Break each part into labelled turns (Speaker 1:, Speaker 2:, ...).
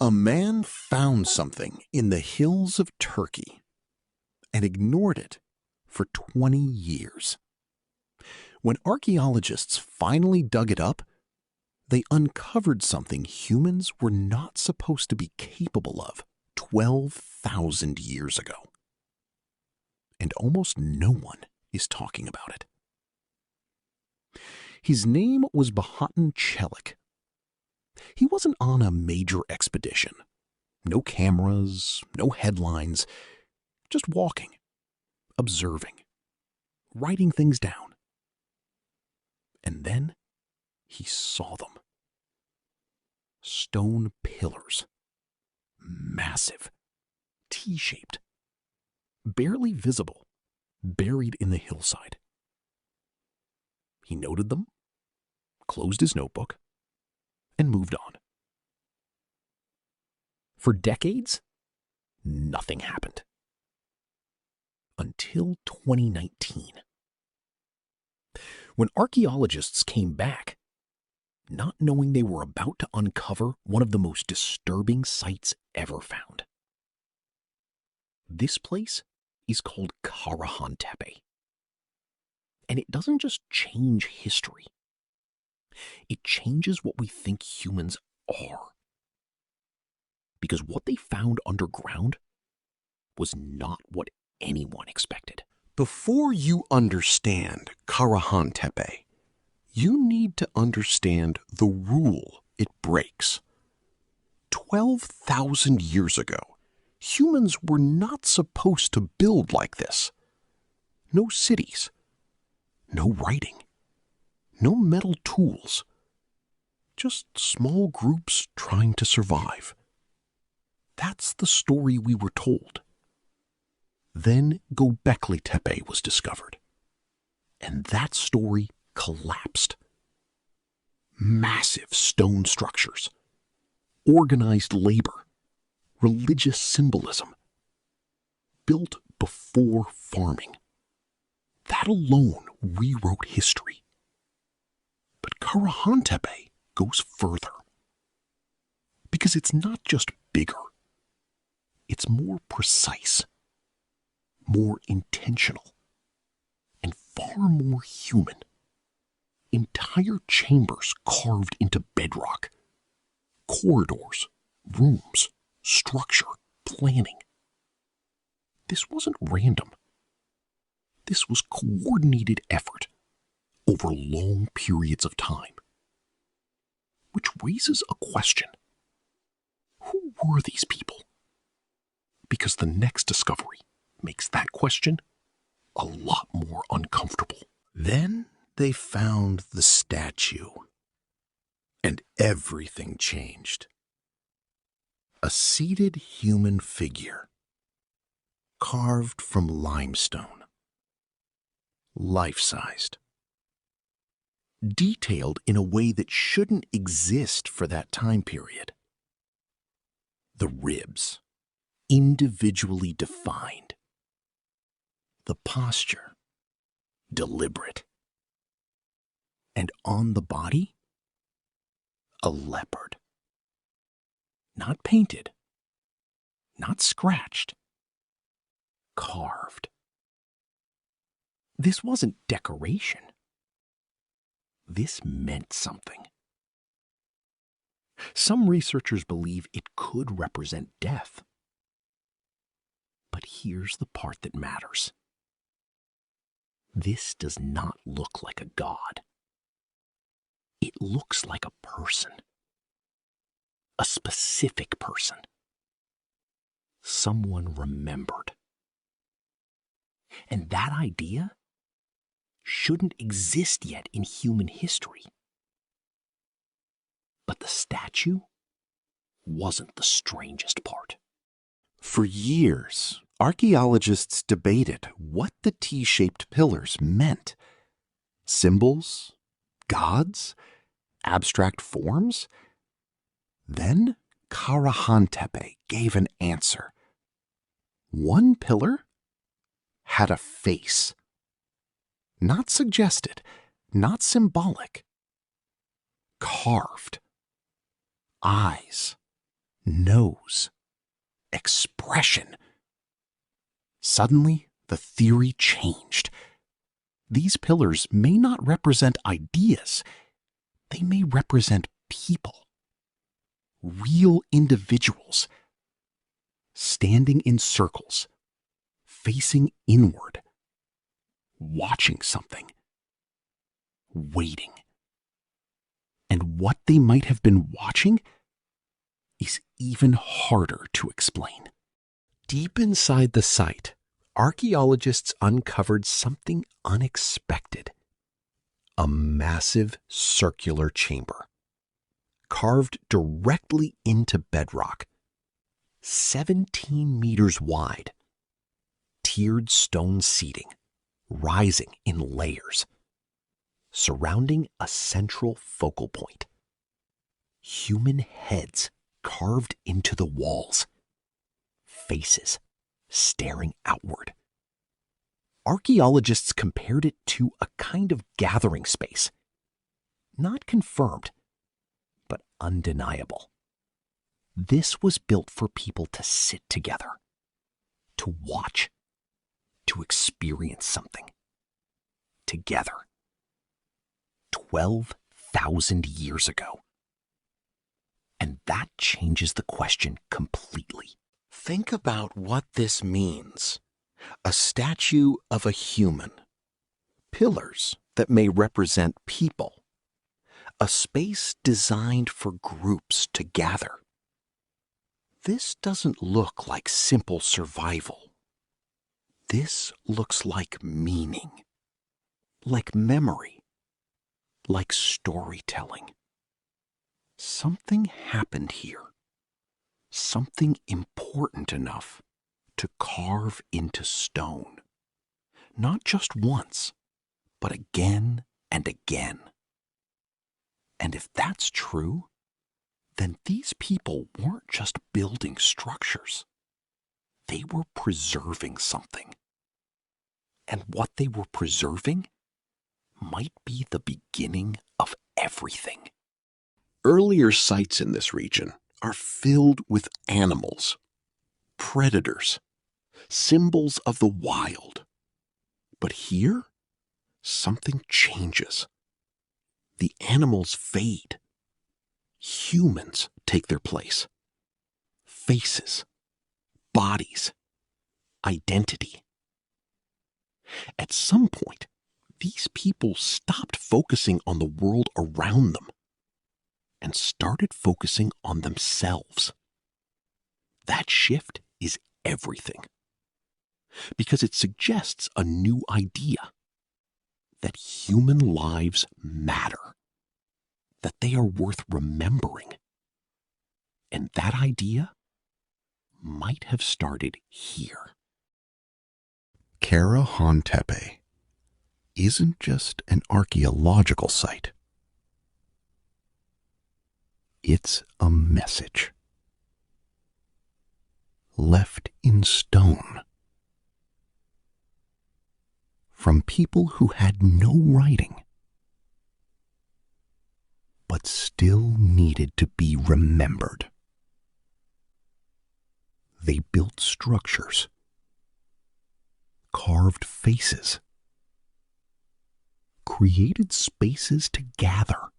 Speaker 1: A man found something in the hills of Turkey and ignored it for 20 years. When archaeologists finally dug it up, they uncovered something humans were not supposed to be capable of 12,000 years ago. And almost no one is talking about it. His name was Bahatan Çelik. He wasn't on a major expedition. No cameras, no headlines, just walking, observing, writing things down. And then he saw them. Stone pillars. Massive, T-shaped, barely visible, buried in the hillside. He noted them, closed his notebook, and moved on. For decades, nothing happened. Until 2019. When archaeologists came back, not knowing they were about to uncover one of the most disturbing sites ever found. This place is called Karahantepe. And it doesn't just change history. It changes what we think humans are. Because what they found underground was not what anyone expected.
Speaker 2: Before you understand Karahantepe, you need to understand the rule it breaks. 12,000 years ago, humans were not supposed to build like this. No cities, no writing, no metal tools, just small groups trying to survive. That's the story we were told. Then Göbekli Tepe was discovered, and that story collapsed. Massive stone structures, organized labor, religious symbolism, built before farming. That alone rewrote history. But Karahantepe goes further. Because it's not just bigger. It's more precise, more intentional, and far more human. Entire chambers carved into bedrock. Corridors, rooms, structure, planning. This wasn't random. This was coordinated effort over long periods of time. Which raises a question. Who were these people? Because the next discovery makes that question a lot more uncomfortable.
Speaker 1: Then they found the statue, and everything changed. A seated human figure, carved from limestone, life-sized, detailed in a way that shouldn't exist for that time period. The ribs, individually defined. The posture, deliberate. And on the body, a leopard. Not painted, not scratched, carved. This wasn't decoration. This meant something. Some researchers believe it could represent death. But here's the part that matters. This does not look like a god. It looks like a person. A specific person. Someone remembered. And that idea shouldn't exist yet in human history. But the statue wasn't the strangest part.
Speaker 2: For years, archaeologists debated what the T-shaped pillars meant. Symbols? Gods? Abstract forms? Then Karahantepe gave an answer. One pillar had a face. Not suggested, not symbolic. Carved. Eyes,
Speaker 1: nose, expression. Suddenly, the theory changed. These pillars may not represent ideas. They may represent people. Real individuals. Standing in circles. Facing inward. Watching something. Waiting. And what they might have been watching is even harder to explain. Deep inside the site, archaeologists uncovered something unexpected. A massive circular chamber, carved directly into bedrock, 17 meters wide. Tiered stone seating, rising in layers, surrounding a central focal point. Human heads carved into the walls. Faces staring outward. Archaeologists compared it to a kind of gathering space. Not confirmed, but undeniable. This was built for people to sit together, to watch, to experience something. Together. 12,000 years ago. And that changes the question completely. Think about what this means. A statue of a human. Pillars that may represent people. A space designed for groups to gather. This doesn't look like simple survival. This looks like meaning. Like memory. Like storytelling. Something happened here. Something important enough to carve into stone. Not just once, but again and again. And if that's true, then these people weren't just building structures. They were preserving something. And what they were preserving might be the beginning of everything. Earlier sites in this region are filled with animals, predators, symbols of the wild. But here, something changes. The animals fade. Humans take their place. Faces, bodies, identity. At some point, these people stopped focusing on the world around them and started focusing on themselves. That shift is everything, because it suggests a new idea, that human lives matter, that they are worth remembering. And that idea might have started here. Karahantepe isn't just an archaeological site. It's a message. Left in stone. From people who had no writing, but still needed to be remembered. They built structures, carved faces, created spaces to gather.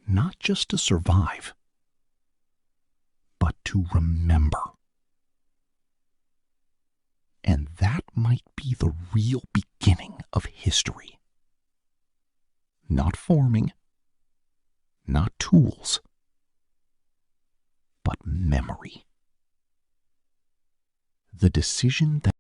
Speaker 1: Not just to survive, but to remember. And that might be the real beginning of history. Not forming, not tools, but memory. The decision that